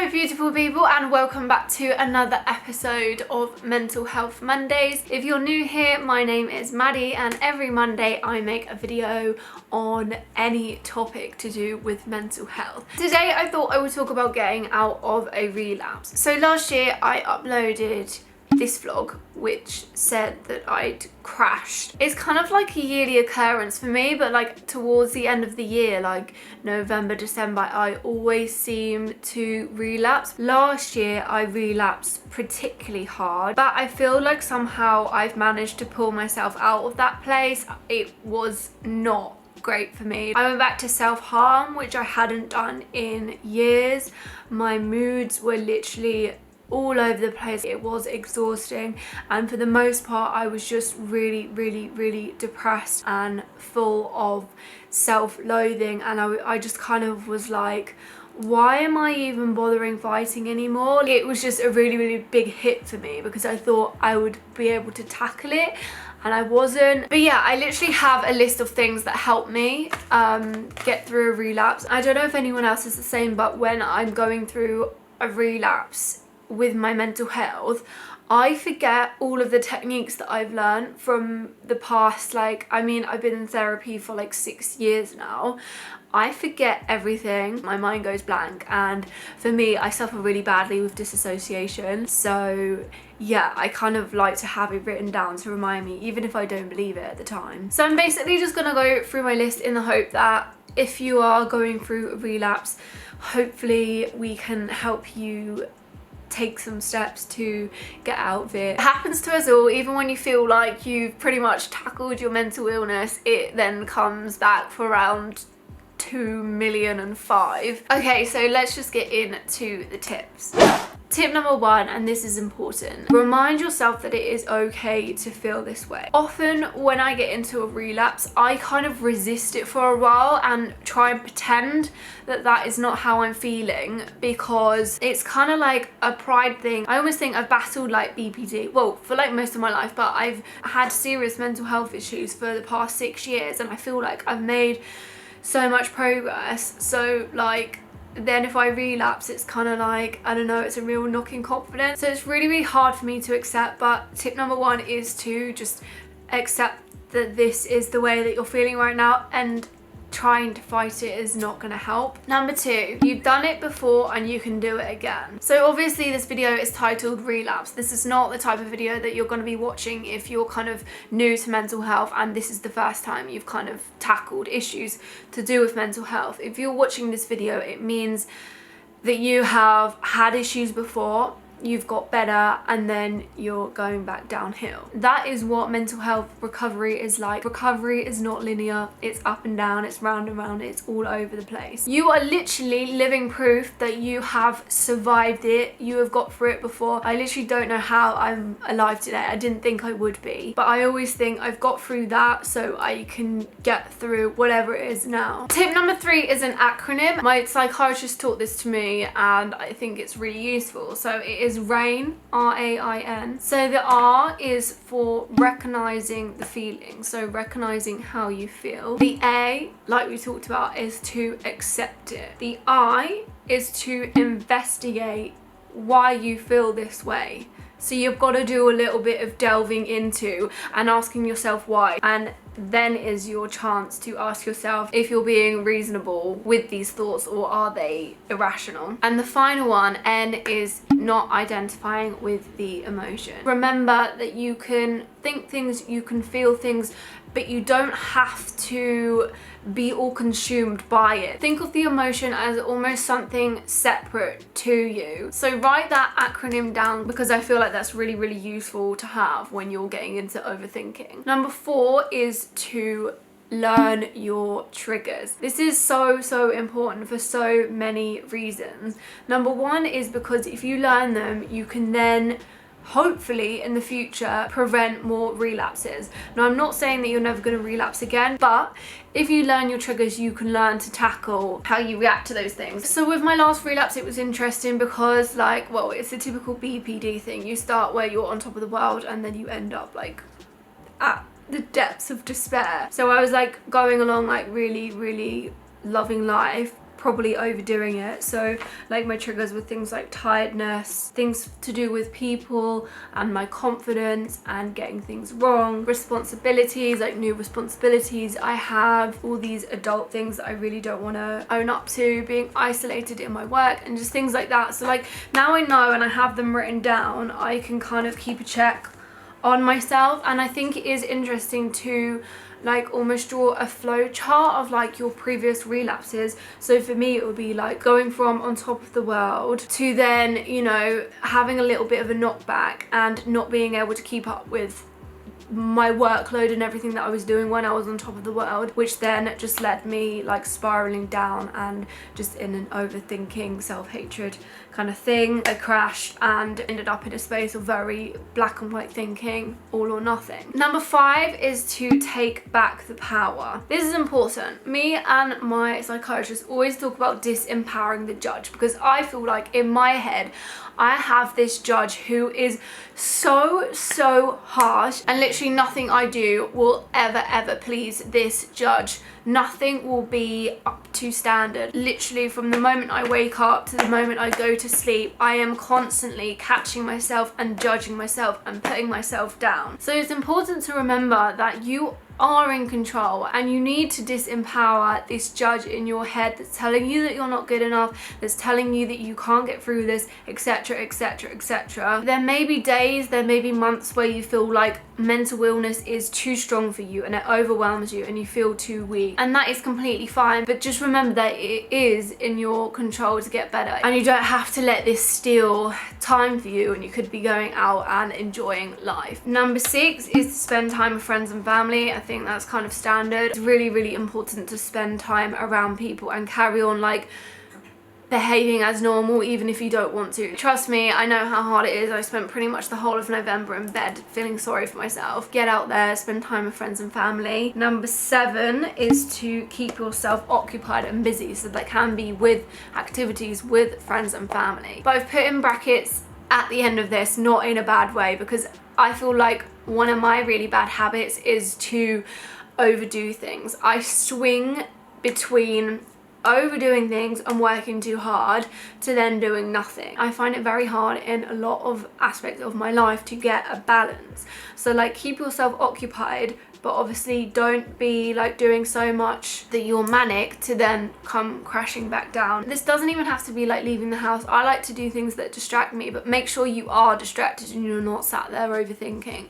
Hello beautiful people and welcome back to another episode of Mental Health Mondays. If you're new here, my name is Maddie and every Monday I make a video on any topic to do with mental health. Today I thought I would talk about getting out of a relapse. So last year I uploaded this vlog which said that I'd crashed. It's kind of like a yearly occurrence for me, but like towards the end of the year, like November, December, I always seem to relapse. Last year I relapsed particularly hard, but I feel like somehow I've managed to pull myself out of that place. It was not great for me. I went back to self-harm, which I hadn't done in years. My moods were literally all over the place. It was exhausting, and for the most part I was just really depressed and full of self-loathing, and I just kind of was like, why am I even bothering fighting anymore? It was just a really big hit for me because I thought I would be able to tackle it and I wasn't. But yeah, I literally have a list of things that help me get through a relapse. I don't know if anyone else is the same, but when I'm going through a relapse with my mental health, I forget all of the techniques that I've learned from the past. Like, I mean, I've been in therapy for like 6 years now. I forget everything. My mind goes blank, and for me, I suffer really badly with disassociation. So yeah, I kind of like to have it written down to remind me, even if I don't believe it at the time. So I'm basically just gonna go through my list in the hope that if you are going through a relapse, hopefully we can help you take some steps to get out of it. It happens to us all. Even when you feel like you've pretty much tackled your mental illness, it then comes back for around 2,000,005. Okay, so let's just get into the tips. Tip number 1, and this is important, remind yourself that it is okay to feel this way. Often when I get into a relapse, I kind of resist it for a while and try and pretend that that is not how I'm feeling, because it's kind of like a pride thing. I almost think I've battled like BPD, well, for like most of my life, but I've had serious mental health issues for the past 6 years, and I feel like I've made so much progress. So like, then if I relapse, it's kind of like, I don't know, it's a real knock in confidence. So it's really hard for me to accept. But tip number 1 is to just accept that this is the way that you're feeling right now, and trying to fight it is not going to help. Number 2, you've done it before and you can do it again. So obviously this video is titled Relapse. This is not the type of video that you're going to be watching if you're kind of new to mental health and this is the first time you've kind of tackled issues to do with mental health. If you're watching this video, it means that you have had issues before, you've got better, and then you're going back downhill. That is what mental health recovery is like. Recovery is not linear. It's up and down, it's round and round, it's all over the place. You are literally living proof that you have survived it. You have got through it before. I literally don't know how I'm alive today. I didn't think I would be, but I always think I've got through that so I can get through whatever it is now. Tip number 3 is an acronym. My psychiatrist taught this to me and I think it's really useful. So it is RAIN, R-A-I-N. So the R is for recognizing the feeling, so recognizing how you feel. The A, like we talked about, is to accept it. The I is to investigate why you feel this way. So you've got to do a little bit of delving into and asking yourself why, and then is your chance to ask yourself if you're being reasonable with these thoughts or are they irrational. And the final one, N, is not identifying with the emotion. Remember that you can think things, you can feel things, but you don't have to be all consumed by it. Think of the emotion as almost something separate to you. So write that acronym down because I feel like that's really useful to have when you're getting into overthinking. Number 4 is to learn your triggers. This is so important for so many reasons. Number 1 is because if you learn them, you can then hopefully in the future prevent more relapses. Now, I'm not saying that you're never going to relapse again, but if you learn your triggers, you can learn to tackle how you react to those things. So with my last relapse, it was interesting because, like, well, it's a typical BPD thing. You start where you're on top of the world and then you end up like at the depths of despair. So I was like going along like really loving life, probably overdoing it. So like my triggers with things like tiredness, things to do with people and my confidence and getting things wrong, responsibilities, like new responsibilities I have, all these adult things that I really don't want to own up to, being isolated in my work and just things like that. So like now I know and I have them written down, I can kind of keep a check on myself. And I think it is interesting to like almost draw a flow chart of like your previous relapses. So for me it would be like going from on top of the world to then, you know, having a little bit of a knockback and not being able to keep up with my workload and everything that I was doing when I was on top of the world, which then just led me like spiraling down and just in an overthinking, self-hatred kind of thing. I crashed and ended up in a space of very black and white thinking, all or nothing. Number 5 is to take back the power. This is important. Me and my psychiatrist always talk about disempowering the judge, because I feel like in my head I have this judge who is so harsh, and literally nothing I do will ever please this judge. Nothing will be up to standard. Literally from the moment I wake up to the moment I go to sleep, I am constantly catching myself and judging myself and putting myself down. So it's important to remember that you are in control, and you need to disempower this judge in your head that's telling you that you're not good enough, that's telling you that you can't get through this, etc, etc, etc. There may be days, there may be months where you feel like mental illness is too strong for you and it overwhelms you and you feel too weak, and that is completely fine. But just remember that it is in your control to get better, and you don't have to let this steal time for you, and you could be going out and enjoying life. Number 6 is to spend time with friends and family. I think that's kind of standard. It's really important to spend time around people and carry on like behaving as normal even if you don't want to. Trust me, I know how hard it is. I spent pretty much the whole of November in bed feeling sorry for myself. Get out there, spend time with friends and family. Number 7 is to keep yourself occupied and busy, so that can be with activities with friends and family. But I've put in brackets at the end of this, not in a bad way, because I feel like one of my really bad habits is to overdo things. I swing between overdoing things and working too hard to then doing nothing. I find it very hard in a lot of aspects of my life to get a balance. So like keep yourself occupied, but obviously don't be like doing so much that you're manic to then come crashing back down. This doesn't even have to be like leaving the house. I like to do things that distract me, but make sure you are distracted and you're not sat there overthinking.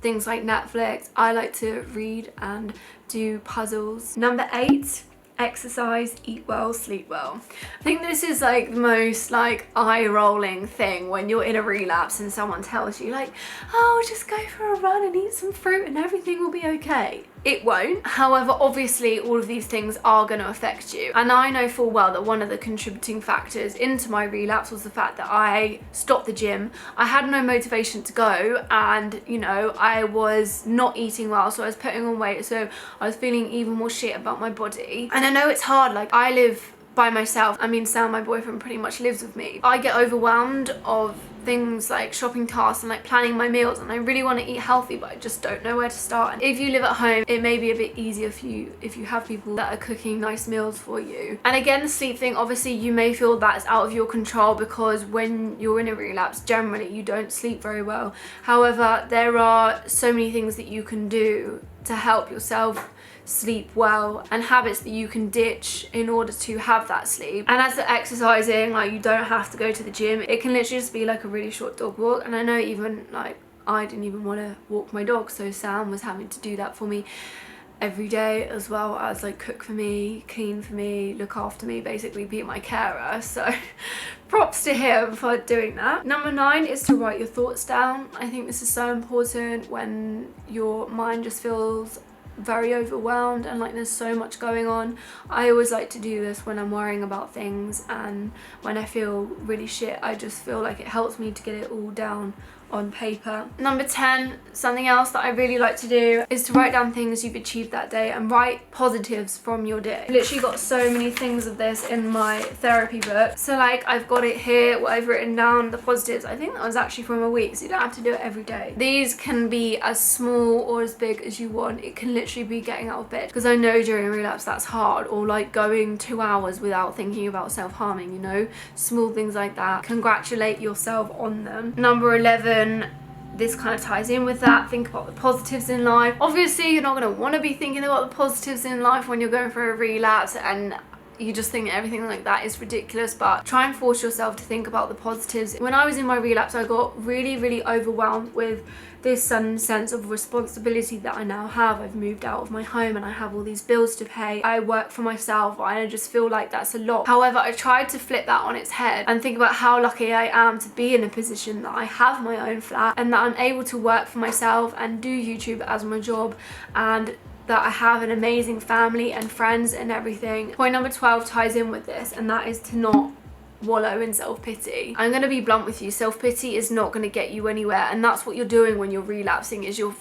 Things like Netflix. I like to read and do puzzles. Number 8, exercise, eat well, sleep well. I think this is like the most like eye-rolling thing when you're in a relapse and someone tells you like, oh, just go for a run and eat some fruit and everything will be okay. It won't. However, obviously all of these things are going to affect you, and I know full well that one of the contributing factors into my relapse was the fact that I stopped the gym. I had no motivation to go, and you know, I was not eating well, so I was putting on weight, so I was feeling even more shit about my body. And I know it's hard, like I live by myself. I mean, Sam, my boyfriend, pretty much lives with me. I get overwhelmed of things like shopping tasks and like planning my meals, and I really want to eat healthy, but I just don't know where to start. And if you live at home, it may be a bit easier for you if you have people that are cooking nice meals for you. And again, the sleep thing, obviously you may feel that's out of your control because when you're in a relapse, generally you don't sleep very well. However, there are so many things that you can do to help yourself sleep well, and habits that you can ditch in order to have that sleep. And as for exercising, like you don't have to go to the gym. It can literally just be like a really short dog walk. And I know even like I didn't even want to walk my dog, so Sam was having to do that for me every day, as well as like cook for me, clean for me, look after me, basically be my carer. So props to him for doing that. Number 9 is to write your thoughts down. I think this is so important when your mind just feels very overwhelmed and like there's so much going on. I always like to do this when I'm worrying about things, and when I feel really shit, I just feel like it helps me to get it all down on paper. Number 10, something else that I really like to do is to write down things you've achieved that day and write positives from your day. I literally got so many things of this in my therapy book. So like I've got it here, what I've written down, the positives. I think that was actually from a week, so you don't have to do it every day. These can be as small or as big as you want. It can literally be getting out of bed, because I know during relapse that's hard, or like going 2 hours without thinking about self-harming, you know, small things like that. Congratulate yourself on them. Number 11, this kind of ties in with that. Think about the positives in life. Obviously, you're not going to want to be thinking about the positives in life when you're going through a relapse and you just think everything like that is ridiculous, but try and force yourself to think about the positives. When I was in my relapse, I got really overwhelmed with this sudden sense of responsibility that I now have. I've moved out of my home and I have all these bills to pay. I work for myself and I just feel like that's a lot. However, I tried to flip that on its head and think about how lucky I am to be in a position that I have my own flat and that I'm able to work for myself and do YouTube as my job, and that I have an amazing family and friends and everything. Point number 12 ties in with this, and that is to not wallow in self-pity. I'm going to be blunt with you, self-pity is not going to get you anywhere, and that's what you're doing when you're relapsing, is you're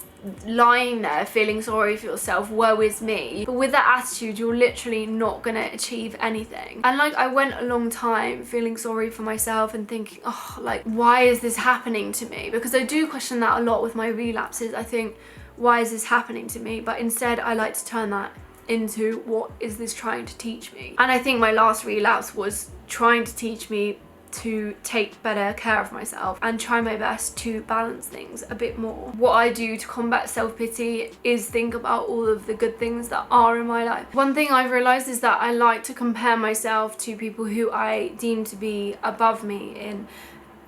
lying there feeling sorry for yourself, woe is me. But with that attitude, you're literally not going to achieve anything. And like, I went a long time feeling sorry for myself and thinking, oh, like, why is this happening to me? Because I do question that a lot with my relapses. I think, why is this happening to me? But instead I like to turn that into, what is this trying to teach me? And I think my last relapse was trying to teach me to take better care of myself and try my best to balance things a bit more. What I do to combat self-pity is think about all of the good things that are in my life. One thing I've realized is that I like to compare myself to people who I deem to be above me in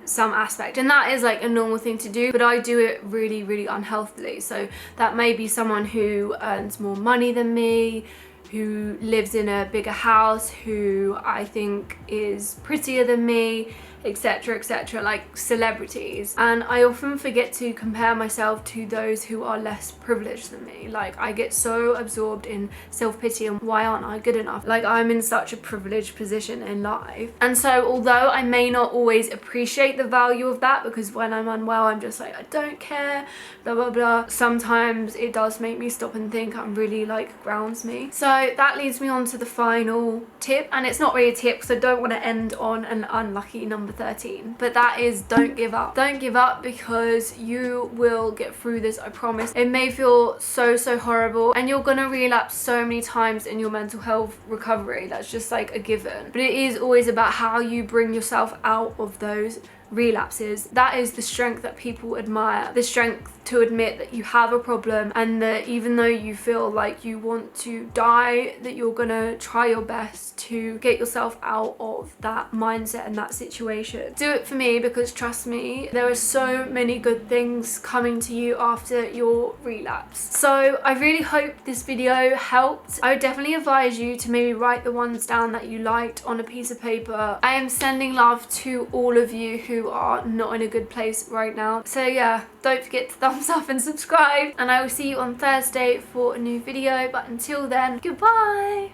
some aspect, and that is like a normal thing to do, but I do it really unhealthily. So that may be someone who earns more money than me, who lives in a bigger house, who I think is prettier than me, etc, like celebrities. And I often forget to compare myself to those who are less privileged than me. Like, I get so absorbed in self-pity and why aren't I good enough? Like, I'm in such a privileged position in life. And so although I may not always appreciate the value of that, because when I'm unwell I'm just like, I don't care, blah blah blah, sometimes it does make me stop and think, and really like grounds me. So that leads me on to the final tip, and it's not really a tip because I don't want to end on an unlucky number 13, but that is, don't give up. Don't give up, because you will get through this, I promise. It may feel so horrible, and you're gonna relapse so many times in your mental health recovery. That's just like a given, but it is always about how you bring yourself out of those relapses. That is the strength that people admire, the strength to admit that you have a problem, and that even though you feel like you want to die, that you're gonna try your best to get yourself out of that mindset and that situation. Do it for me, because trust me, there are so many good things coming to you after your relapse. So I really hope this video helped. I would definitely advise you to maybe write the ones down that you liked on a piece of paper. I am sending love to all of you who are not in a good place right now. So yeah, don't forget to thumbs up and subscribe, and I will see you on Thursday for a new video. But until then, goodbye.